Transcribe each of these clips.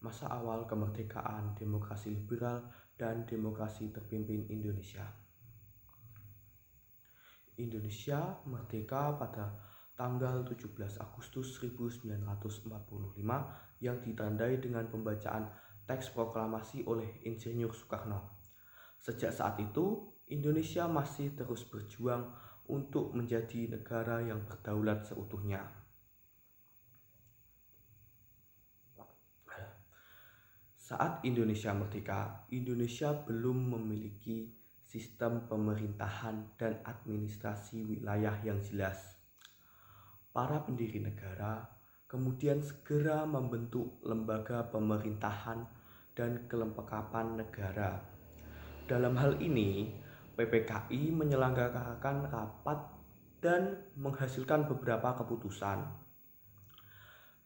Masa awal kemerdekaan, demokrasi liberal, dan demokrasi terpimpin Indonesia. Indonesia merdeka pada tanggal 17 Agustus 1945 yang ditandai dengan pembacaan teks proklamasi oleh Insinyur Soekarno. Sejak saat itu, Indonesia masih terus berjuang untuk menjadi negara yang berdaulat seutuhnya. Saat Indonesia merdeka, Indonesia belum memiliki sistem pemerintahan dan administrasi wilayah yang jelas. Para pendiri negara kemudian segera membentuk lembaga pemerintahan dan kelengkapan negara. Dalam hal ini, PPKI menyelenggarakan rapat dan menghasilkan beberapa keputusan.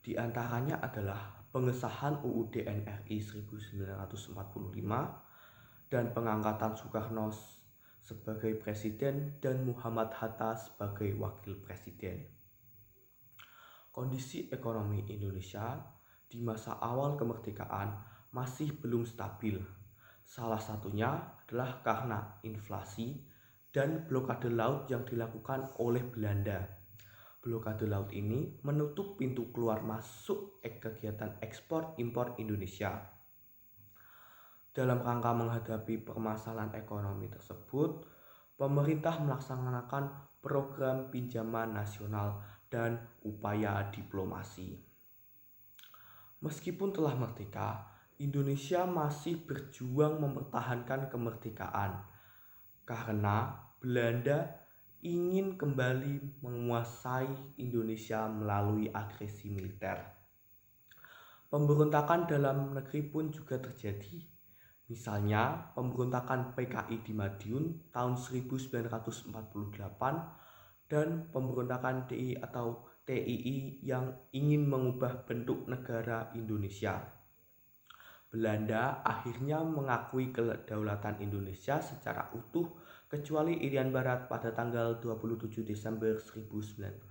Di antaranya adalah pengesahan UUD NRI 1945 dan pengangkatan Soekarno sebagai presiden dan Muhammad Hatta sebagai wakil presiden. Kondisi ekonomi Indonesia di masa awal kemerdekaan masih belum stabil. Salah satunya adalah karena inflasi dan blokade laut yang dilakukan oleh Belanda. Blokade laut ini menutup pintu keluar masuk kegiatan ekspor impor Indonesia. Dalam rangka menghadapi permasalahan ekonomi tersebut, pemerintah melaksanakan program pinjaman nasional dan upaya diplomasi. Meskipun telah merdeka, Indonesia masih berjuang mempertahankan kemerdekaan karena Belanda ingin kembali menguasai Indonesia melalui agresi militer. Pemberontakan dalam negeri pun juga terjadi. Misalnya, pemberontakan PKI di Madiun tahun 1948 dan pemberontakan DI atau TII yang ingin mengubah bentuk negara Indonesia. Belanda akhirnya mengakui kedaulatan Indonesia secara utuh kecuali Irian Barat pada tanggal 27 Desember 1949.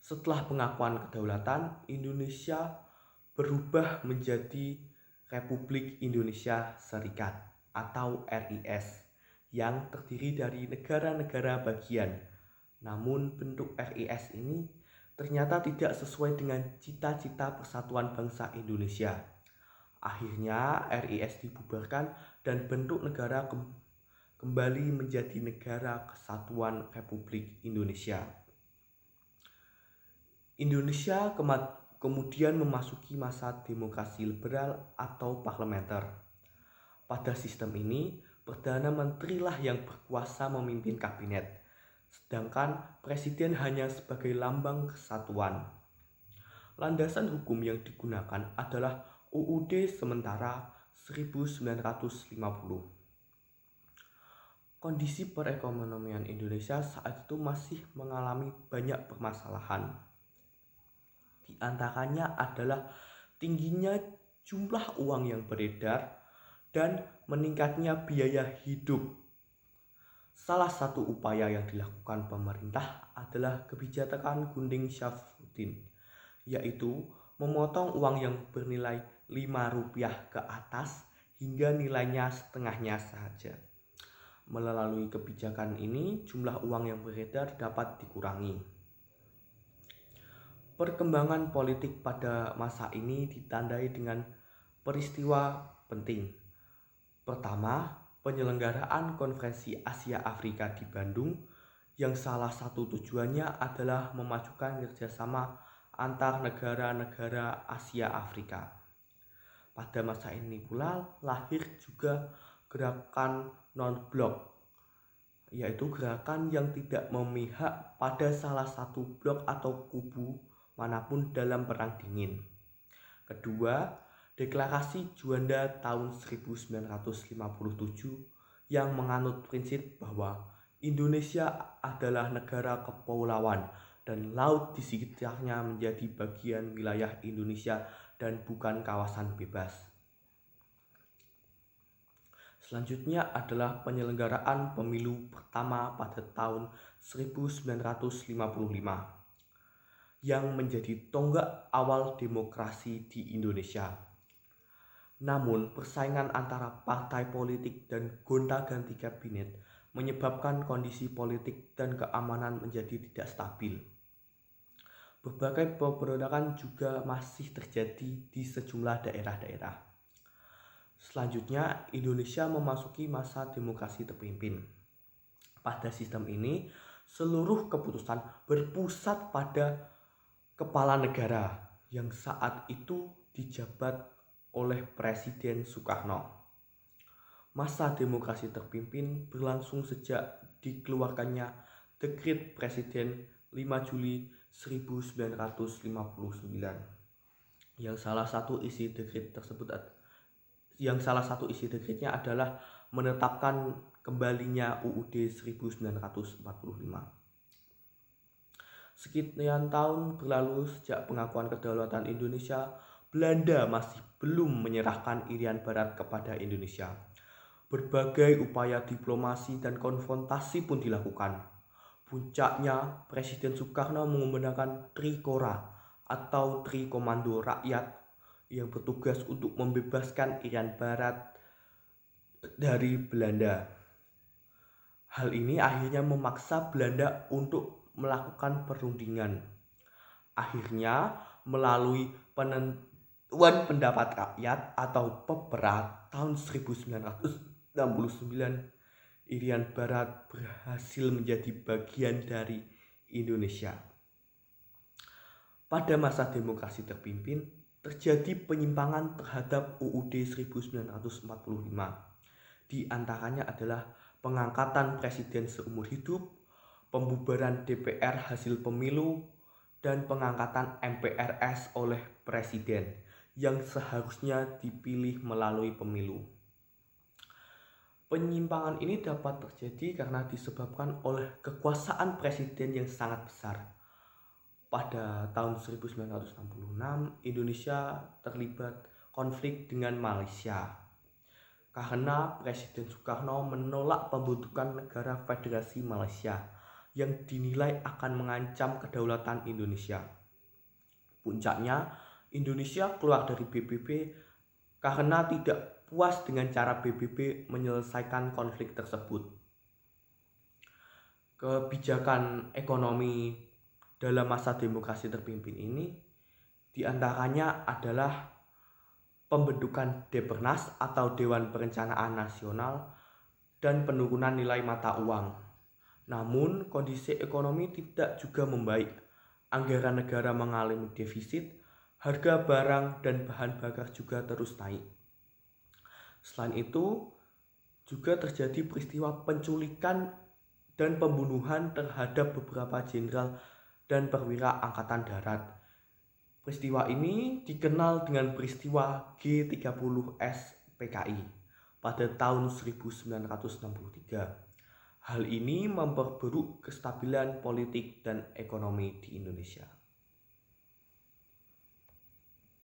Setelah pengakuan kedaulatan, Indonesia berubah menjadi Republik Indonesia Serikat atau RIS yang terdiri dari negara-negara bagian. Namun bentuk RIS ini ternyata tidak sesuai dengan cita-cita persatuan bangsa Indonesia. Akhirnya RIS dibubarkan dan bentuk negara kembali menjadi Negara Kesatuan Republik Indonesia. Indonesia kemudian memasuki masa demokrasi liberal atau parlementer. Pada sistem ini, Perdana Menteri lah yang berkuasa memimpin kabinet, sedangkan Presiden hanya sebagai lambang kesatuan. Landasan hukum yang digunakan adalah UUD sementara 1950. Kondisi perekonomian Indonesia saat itu masih mengalami banyak permasalahan. Di antaranya adalah tingginya jumlah uang yang beredar dan meningkatnya biaya hidup. Salah satu upaya yang dilakukan pemerintah adalah kebijakan gunting Syafruddin, yaitu memotong uang yang bernilai Rp5 ke atas hingga nilainya setengahnya saja. Melalui kebijakan ini, jumlah uang yang beredar dapat dikurangi. Perkembangan politik pada masa ini ditandai dengan peristiwa penting. Pertama, penyelenggaraan Konferensi Asia Afrika di Bandung yang salah satu tujuannya adalah memajukan kerjasama antar negara-negara Asia Afrika. Pada masa ini pula lahir juga gerakan non-blok, yaitu gerakan yang tidak memihak pada salah satu blok atau kubu manapun dalam Perang Dingin. Kedua, Deklarasi Juanda tahun 1957 yang menganut prinsip bahwa Indonesia adalah negara kepulauan dan laut di sekitarnya menjadi bagian wilayah Indonesia dan bukan kawasan bebas. Selanjutnya adalah penyelenggaraan pemilu pertama pada tahun 1955. yang menjadi tonggak awal demokrasi di Indonesia. Namun, persaingan antara partai politik dan gonta-ganti kabinet menyebabkan kondisi politik dan keamanan menjadi tidak stabil. Berbagai pemberontakan juga masih terjadi di sejumlah daerah-daerah. Selanjutnya, Indonesia memasuki masa demokrasi terpimpin. Pada sistem ini, seluruh keputusan berpusat pada kepala negara yang saat itu dijabat oleh Presiden Soekarno. Masa demokrasi terpimpin berlangsung sejak dikeluarkannya Dekret Presiden 5 Juli 1959 yang salah satu isi dekretnya adalah menetapkan kembalinya UUD 1945. Sekian tahun berlalu sejak pengakuan kedaulatan Indonesia, Belanda masih belum menyerahkan Irian Barat kepada Indonesia. Berbagai upaya diplomasi dan konfrontasi pun dilakukan. Puncaknya, Presiden Soekarno menggunakan Trikora atau Tri Komando Rakyat yang bertugas untuk membebaskan Irian Barat dari Belanda. Hal ini akhirnya memaksa Belanda untuk melakukan perundingan. Akhirnya, melalui penentuan pendapat rakyat atau PEPRA tahun 1969, Irian Barat berhasil menjadi bagian dari Indonesia. Pada masa demokrasi terpimpin, terjadi penyimpangan terhadap UUD 1945. Di antaranya adalah pengangkatan presiden seumur hidup, pembubaran DPR hasil pemilu, dan pengangkatan MPRS oleh presiden yang seharusnya dipilih melalui pemilu. Penyimpangan ini dapat terjadi karena disebabkan oleh kekuasaan presiden yang sangat besar. Pada tahun 1966, Indonesia terlibat konflik dengan Malaysia karena Presiden Soekarno menolak pembentukan negara Federasi Malaysia yang dinilai akan mengancam kedaulatan Indonesia. Puncaknya, Indonesia keluar dari PBB karena tidak puas dengan cara PBB menyelesaikan konflik tersebut. Kebijakan ekonomi dalam masa demokrasi terpimpin ini diantaranya adalah pembentukan Depernas atau Dewan Perencanaan Nasional dan penurunan nilai mata uang. Namun kondisi ekonomi tidak juga membaik. Anggaran negara mengalami defisit, harga barang dan bahan bakar juga terus naik. Selain itu, juga terjadi peristiwa penculikan dan pembunuhan terhadap beberapa jenderal dan perwira angkatan darat. Peristiwa ini dikenal dengan peristiwa G30S PKI pada tahun 1963. Hal ini memperburuk kestabilan politik dan ekonomi di Indonesia.